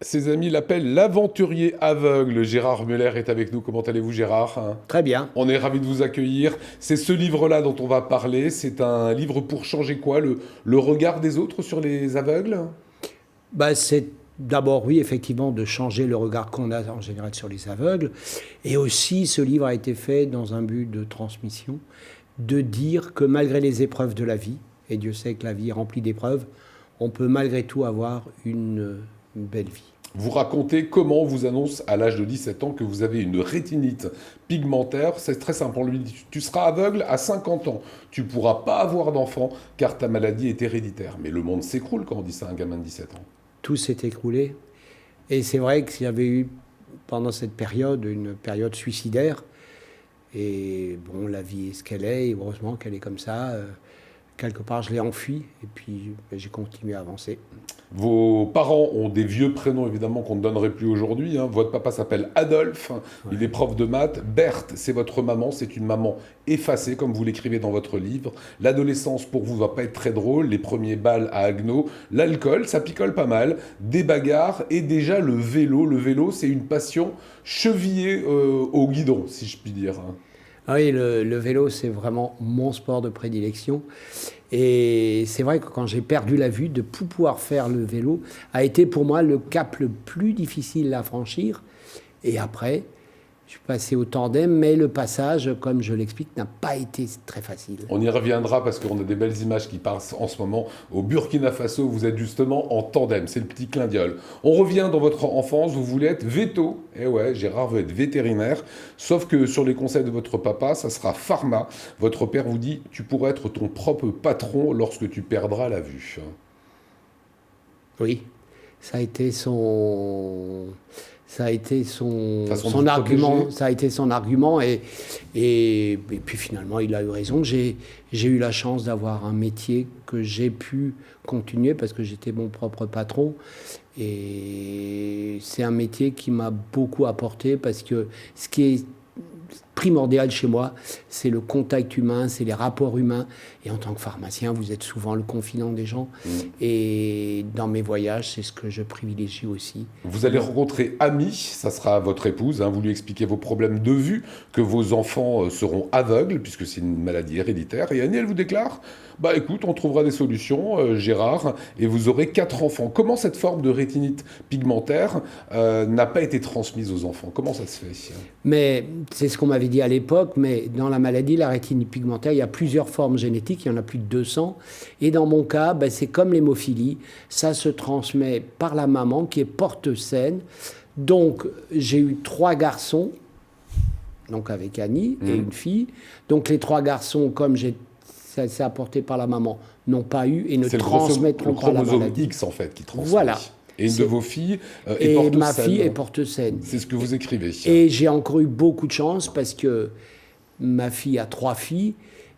Ses amis l'appellent l'aventurier aveugle. Gérard Muller est avec nous. Comment allez-vous, Gérard? Très bien. On est ravis de vous accueillir. C'est ce livre-là dont on va parler. C'est un livre pour changer quoi? Le regard des autres sur les aveugles? C'est d'abord, oui, effectivement, de changer le regard qu'on a en général sur les aveugles. Et aussi, ce livre a été fait dans un but de transmission, de dire que malgré les épreuves de la vie, et Dieu sait que la vie est remplie d'épreuves, on peut malgré tout avoir une belle vie. Vous racontez comment on vous annonce à l'âge de 17 ans que vous avez une rétinite pigmentaire. C'est très simple. On lui dit tu seras aveugle à 50 ans. Tu ne pourras pas avoir d'enfant car ta maladie est héréditaire. Mais le monde s'écroule quand on dit ça à un gamin de 17 ans. Tout s'est écroulé. Et c'est vrai qu'il y avait eu, pendant cette période, une période suicidaire. Et bon, la vie est ce qu'elle est, et heureusement qu'elle est comme ça. Quelque part, je l'ai enfui, et puis j'ai continué à avancer. Vos parents ont des vieux prénoms, évidemment, qu'on ne donnerait plus aujourd'hui. Votre papa s'appelle Adolphe, il est prof de maths. Berthe, c'est votre maman, c'est une maman effacée, comme vous l'écrivez dans votre livre. L'adolescence, pour vous, va pas être très drôle. Les premiers bals à Agno. L'alcool, ça picole pas mal. Des bagarres, et déjà le vélo. Le vélo, c'est une passion chevillée au guidon, si je puis dire. Oui, le vélo, c'est vraiment mon sport de prédilection. Et c'est vrai que quand j'ai perdu la vue, de pouvoir faire le vélo a été pour moi le cap le plus difficile à franchir. Et après, je suis passé au tandem, mais le passage, comme je l'explique, n'a pas été très facile. On y reviendra parce qu'on a des belles images qui passent en ce moment. Au Burkina Faso, vous êtes justement en tandem, c'est le petit clin d'œil. On revient dans votre enfance, vous voulez être véto. Eh ouais, Gérard veut être vétérinaire, sauf que sur les conseils de votre papa, ça sera pharma. Votre père vous dit, tu pourras être ton propre patron lorsque tu perdras la vue. Oui, ça a été son... Ça a été Façon de son vous argument, protéger. ça a été son argument et puis finalement il a eu raison. J'ai eu la chance d'avoir un métier que j'ai pu continuer parce que j'étais mon propre patron et c'est un métier qui m'a beaucoup apporté parce que ce qui est primordial chez moi, c'est le contact humain, c'est les rapports humains. Et en tant que pharmacien, vous êtes souvent le confident des gens. Et dans mes voyages, c'est ce que je privilégie aussi. Vous allez rencontrer Ami, ça sera votre épouse, vous lui expliquez vos problèmes de vue, que vos enfants seront aveugles, puisque c'est une maladie héréditaire. Et Annie, elle vous déclare, bah écoute, on trouvera des solutions, Gérard, et vous aurez 4 enfants. Comment cette forme de rétinite pigmentaire n'a pas été transmise aux enfants? Comment ça se fait? Mais c'est ce qu'on m'avait dit à l'époque, mais dans la maladie, la rétinite pigmentaire, il y a plusieurs formes génétiques, il y en a plus de 200. Et dans mon cas, c'est comme l'hémophilie, ça se transmet par la maman qui est porte-saine. Donc j'ai eu 3 garçons, donc avec Annie, et une fille. Donc les 3 garçons, comme ça s'est apporté par la maman, n'ont pas eu et ne C'est transmettront le pas la chromosome maladie. X, en fait, qui transmet. Voilà. Et une de vos filles est Et porte ma saine. fille est porte-saine. C'est ce que vous écrivez. Et j'ai encore eu beaucoup de chance parce que ma fille a 3 filles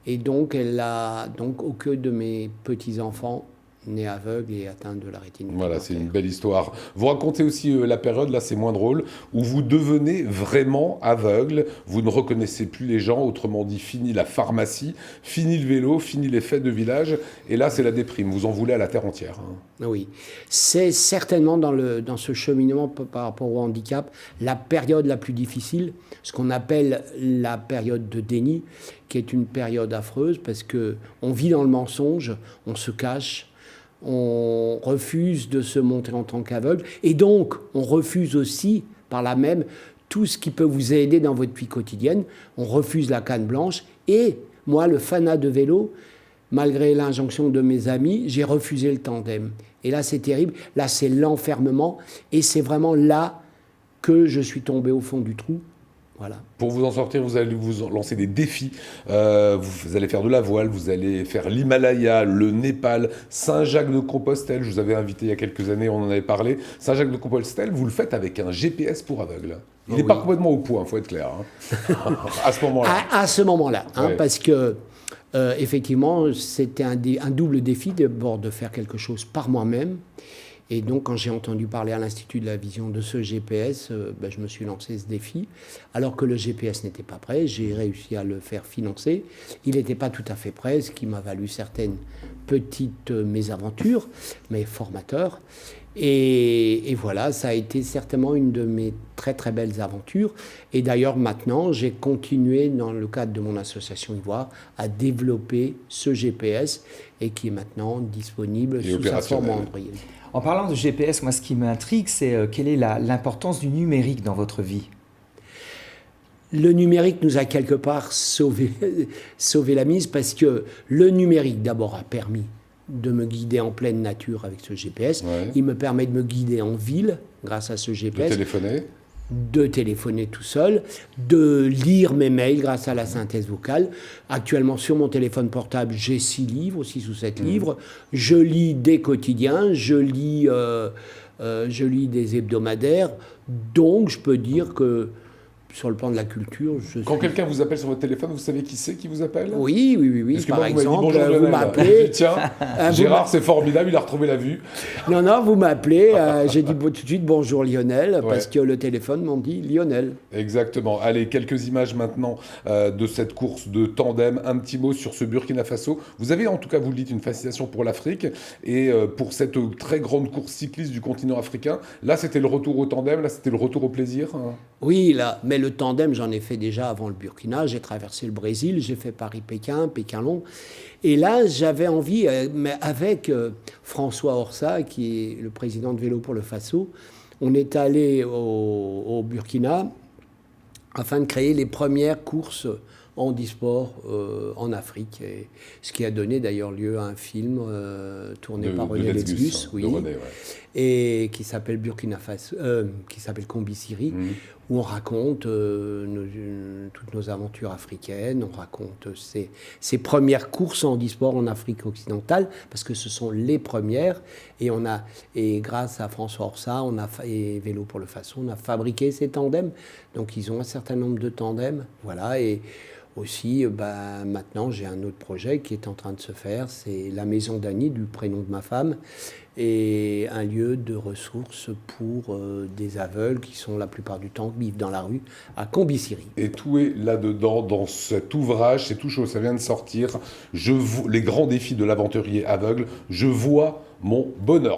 et donc elle a donc aucun de mes petits-enfants nés aveugles et atteints de la rétinite Voilà, c'est pigmentaire. une belle histoire. Vous racontez aussi la période, là c'est moins drôle, où vous devenez vraiment aveugle, vous ne reconnaissez plus les gens, autrement dit, fini la pharmacie, fini le vélo, fini les fêtes de village, et là c'est la déprime, vous en voulez à la terre entière. Oui, c'est certainement dans ce cheminement par rapport au handicap la période la plus difficile, ce qu'on appelle la période de déni, qui est une période affreuse parce que on vit dans le mensonge, on se cache, on refuse de se montrer en tant qu'aveugle et donc on refuse aussi par là même tout ce qui peut vous aider dans votre vie quotidienne. On refuse la canne blanche et moi, le fanat de vélo, malgré l'injonction de mes amis, j'ai refusé le tandem. Et là, c'est terrible. Là, c'est l'enfermement. Et c'est vraiment là que je suis tombé au fond du trou. Voilà. Pour vous en sortir, vous allez vous lancer des défis. Vous allez faire de la voile, vous allez faire l'Himalaya, le Népal, Saint-Jacques-de-Compostelle. Je vous avais invité il y a quelques années, on en avait parlé. Saint-Jacques-de-Compostelle, vous le faites avec un GPS pour aveugles. Il n'est pas complètement au point, il faut être clair. À ce moment-là. À ce moment-là, Ouais. parce que effectivement, c'était un double défi d'abord de faire quelque chose par moi-même. Et donc, quand j'ai entendu parler à l'Institut de la Vision de ce GPS, je me suis lancé ce défi. Alors que le GPS n'était pas prêt, j'ai réussi à le faire financer. Il n'était pas tout à fait prêt, ce qui m'a valu certaines petites mésaventures, mais formateurs. Et voilà, ça a été certainement une de mes très très belles aventures. Et d'ailleurs maintenant, j'ai continué dans le cadre de mon association Ivoire à développer ce GPS et qui est maintenant disponible sous sa forme Android. En parlant de GPS, moi ce qui m'intrigue, c'est quelle est l'importance du numérique dans votre vie? Le numérique nous a quelque part sauvé la mise parce que le numérique d'abord a permis de me guider en pleine nature avec ce GPS. Ouais. Il me permet de me guider en ville grâce à ce GPS. De téléphoner tout seul, de lire mes mails grâce à la synthèse vocale. Actuellement, sur mon téléphone portable, j'ai 6 livres, 6 ou 7 livres. Je lis des quotidiens, je lis des hebdomadaires. Donc, je peux dire que sur le plan de la culture, Quand quelqu'un vous appelle sur votre téléphone, vous savez qui c'est qui vous appelle? Oui. Parce que par moi, exemple, vous m'appelez. Tiens, Gérard, c'est formidable, il a retrouvé la vue. Non, vous m'appelez. J'ai dit tout de suite bonjour Lionel, parce que le téléphone m'en dit Lionel. Exactement. Allez, quelques images maintenant de cette course de tandem. Un petit mot sur ce Burkina Faso. Vous avez en tout cas, vous le dites, une fascination pour l'Afrique et pour cette très grande course cycliste du continent africain. Là, c'était le retour au tandem, là, c'était le retour au plaisir. Oui, là, mais le tandem, j'en ai fait déjà avant le Burkina. J'ai traversé le Brésil, j'ai fait Paris-Pékin, Pékin-Long. Et là, j'avais envie, mais avec François Orsa, qui est le président de Vélo pour le Faso, on est allé au Burkina afin de créer les premières courses handisport en Afrique. Et ce qui a donné d'ailleurs lieu à un film tourné par René Lesgus, et qui s'appelle Burkina Faso, qui s'appelle Combisiri, où on raconte toutes nos aventures africaines, on raconte ces premières courses handisport en Afrique occidentale, parce que ce sont les premières, et grâce à François Orsa et Vélo pour le Faso, on a fabriqué ces tandems. Donc ils ont un certain nombre de tandems, voilà, et aussi, maintenant, j'ai un autre projet qui est en train de se faire, c'est la Maison d'Annie, du prénom de ma femme, et un lieu de ressources pour des aveugles qui sont la plupart du temps vivent dans la rue, à Combisiri. Et tout est là-dedans, dans cet ouvrage, c'est tout chaud, ça vient de sortir. Les grands défis de l'aventurier aveugle, je vois mon bonheur.